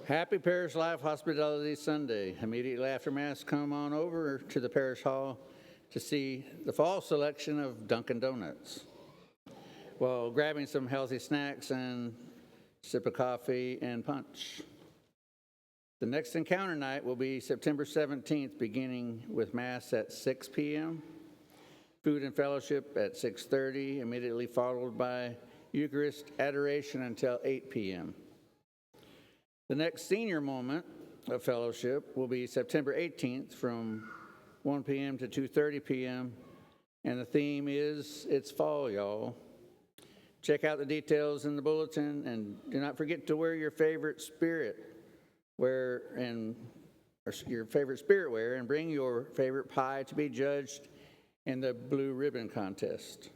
Happy Parish Life Hospitality Sunday. Immediately after Mass, come on over to the Parish Hall to see the fall selection of Dunkin' Donuts while grabbing some healthy snacks and sip of coffee and punch. The next encounter night will be September 17th, beginning with Mass at 6 p.m., food and fellowship at 6:30, immediately followed by Eucharist adoration until 8 p.m. The next senior moment of fellowship will be September 18th from 1 p.m. to 2:30 p.m., and the theme is It's Fall, Y'all. Check out the details in the bulletin, and do not forget to wear your favorite spirit wear and bring your favorite pie to be judged in the blue ribbon contest.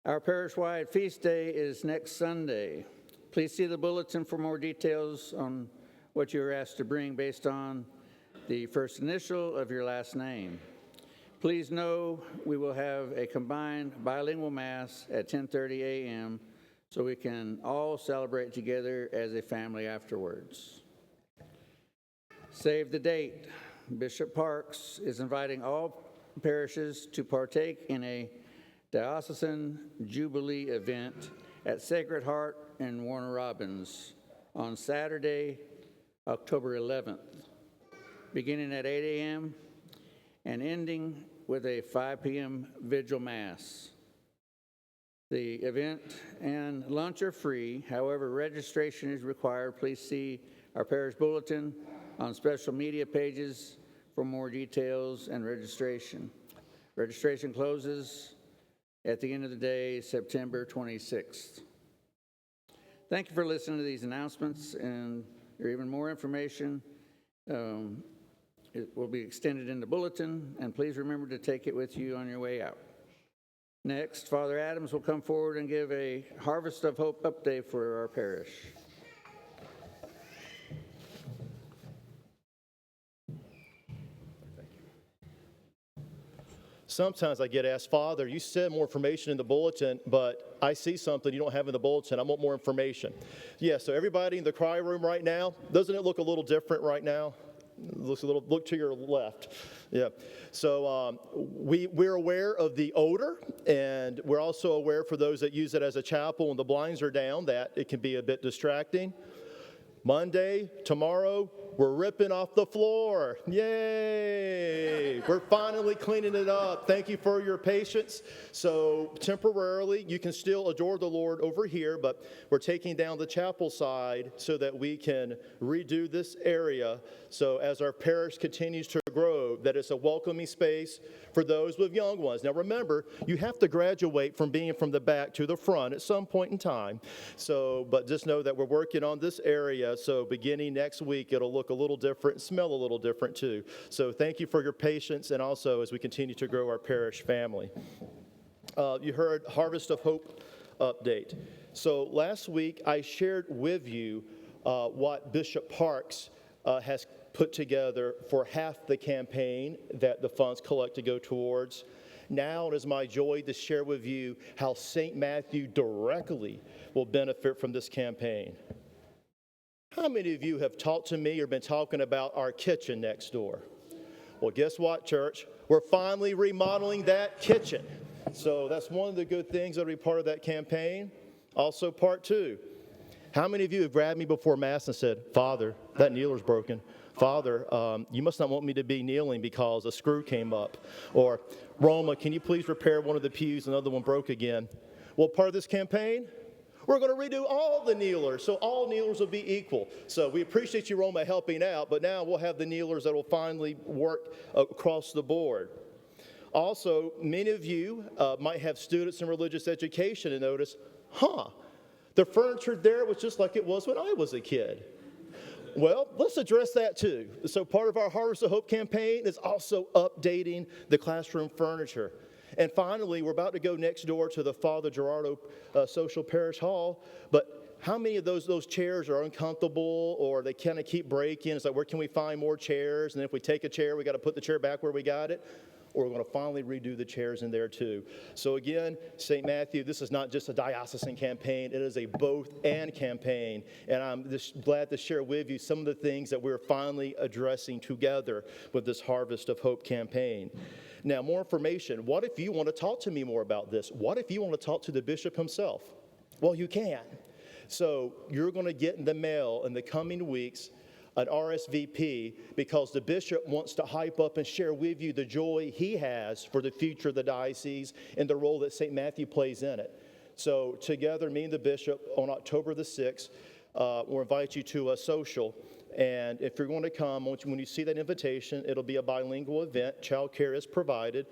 Our parish-wide feast day is next Sunday. Please see the bulletin for more details on what you are asked to bring based on the first initial of your last name. Please know we will have a combined bilingual Mass at 10:30 a.m. so we can all celebrate together as a family afterwards. Save the date. Bishop Parks is inviting all parishes to partake in a diocesan jubilee event at Sacred Heart in Warner Robins on Saturday, October 11th, beginning at 8 a.m. and ending with a 5 p.m. vigil mass. The event and lunch are free. However, registration is required. Please see our parish bulletin on special media pages for more details and registration. Registration closes at the end of the day, September 26th. Thank you for listening to these announcements, and for even more information, it will be extended in the bulletin, and please remember to take it with you on your way out. Next, Father Adams will come forward and give a Harvest of Hope update for our parish. Sometimes I get asked, Father, you said more information in the bulletin, but I see something you don't have in the bulletin. I want more information. Yeah, so everybody in the cry room right now, doesn't it look a little different right now? Look to your left. Yeah. So we're aware of the odor, and we're also aware for those that use it as a chapel when the blinds are down that it can be a bit distracting. Monday, tomorrow, we're ripping off the floor. Yay! We're finally cleaning it up. Thank you for your patience. So temporarily, you can still adore the Lord over here, but we're taking down the chapel side so that we can redo this area. So as our parish continues to grow, that it's a welcoming space for those with young ones. Now remember, you have to graduate from being from the back to the front at some point in time. So, but just know that we're working on this area. So beginning next week, it'll look a little different, smell a little different too. So thank you for your patience, and also as we continue to grow our parish family. You heard Harvest of Hope update. So last week I shared with you what Bishop Parks has put together for half the campaign that the funds collect to go towards. Now it is my joy to share with you how St. Matthew directly will benefit from this campaign. How many of you have talked to me or been talking about our kitchen next door? Well, guess what, church? We're finally remodeling that kitchen. So that's one of the good things that'll be part of that campaign. Also, part two. How many of you have grabbed me before Mass and said, Father, that kneeler's broken. Father, you must not want me to be kneeling because a screw came up. Or, Roma, can you please repair one of the pews? Another one broke again. Well, part of this campaign, we're going to redo all the kneelers, so all kneelers will be equal. So we appreciate you, Roma, helping out, but now we'll have the kneelers that will finally work across the board. Also, many of you might have students in religious education and notice, the furniture there was just like it was when I was a kid. Well, let's address that too. So part of our Harvest of Hope campaign is also updating the classroom furniture. And finally, we're about to go next door to the Father Gerardo Social Parish Hall, but how many of those chairs are uncomfortable or they kind of keep breaking? It's like, where can we find more chairs? And if we take a chair, we got to put the chair back where we got it. or we're going to finally redo the chairs in there too. So again, St. Matthew, this is not just a diocesan campaign, it is a both and campaign. And I'm just glad to share with you some of the things that we're finally addressing together with this Harvest of Hope campaign. Now, more information. What if you want to talk to me more about this? What if you want to talk to the bishop himself? Well, you can. So you're going to get in the mail in the coming weeks an RSVP because the bishop wants to hype up and share with you the joy he has for the future of the diocese and the role that St. Matthew plays in it. So together, me and the bishop on October the 6th, we'll invite you to a social. And if you're going to come, when you see that invitation, it'll be a bilingual event. Childcare is provided.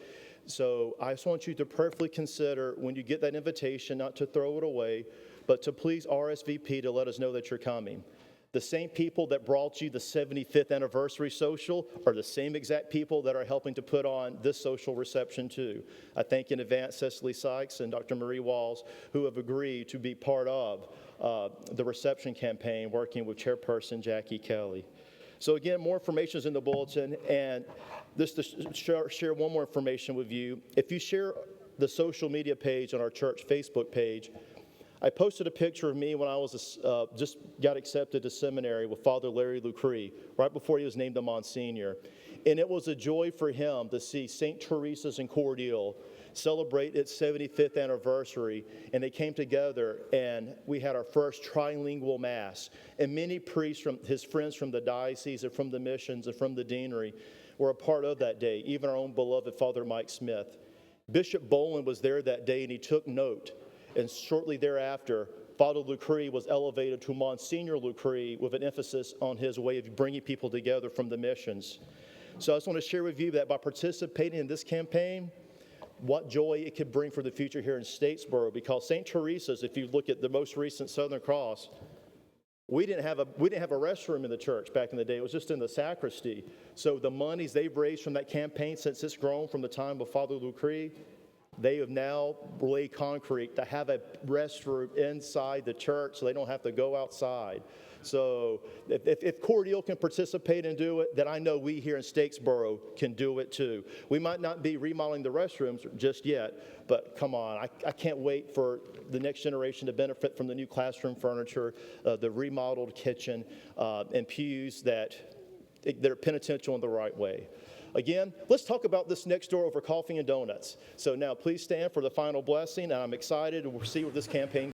So I just want you to prayerfully consider when you get that invitation, not to throw it away, but to please RSVP to let us know that you're coming. The same people that brought you the 75th anniversary social are the same exact people that are helping to put on this social reception too. I thank in advance Cecily Sykes and Dr. Marie Walls, who have agreed to be part of the reception campaign, working with Chairperson Jackie Kelly. So again, more information is in the bulletin, and just to share one more information with you. If you share the social media page on our church Facebook page, I posted a picture of me when I was just got accepted to seminary with Father Larry Lucree, right before he was named a Monsignor. And it was a joy for him to see St. Teresa's in Cordial celebrate its 75th anniversary. And they came together and we had our first trilingual Mass. And many priests, from his friends from the diocese and from the missions and from the deanery, were a part of that day, even our own beloved Father Mike Smith. Bishop Boland was there that day and he took note. And shortly thereafter, Father Lucree was elevated to Monsignor Lucree with an emphasis on his way of bringing people together from the missions. So I just want to share with you that by participating in this campaign, what joy it could bring for the future here in Statesboro, because St. Teresa's, if you look at the most recent Southern Cross, we didn't have a restroom in the church back in the day. It was just in the sacristy. So the monies they've raised from that campaign since it's grown from the time of Father Lucree, they have now laid concrete to have a restroom inside the church so they don't have to go outside. So if Cordial can participate and do it, then I know we here in Statesboro can do it too. We might not be remodeling the restrooms just yet, but come on, I can't wait for the next generation to benefit from the new classroom furniture, the remodeled kitchen, and pews that are penitential in the right way. Again, let's talk about this next door over coffee and donuts. So now please stand for the final blessing, and I'm excited to see where this campaign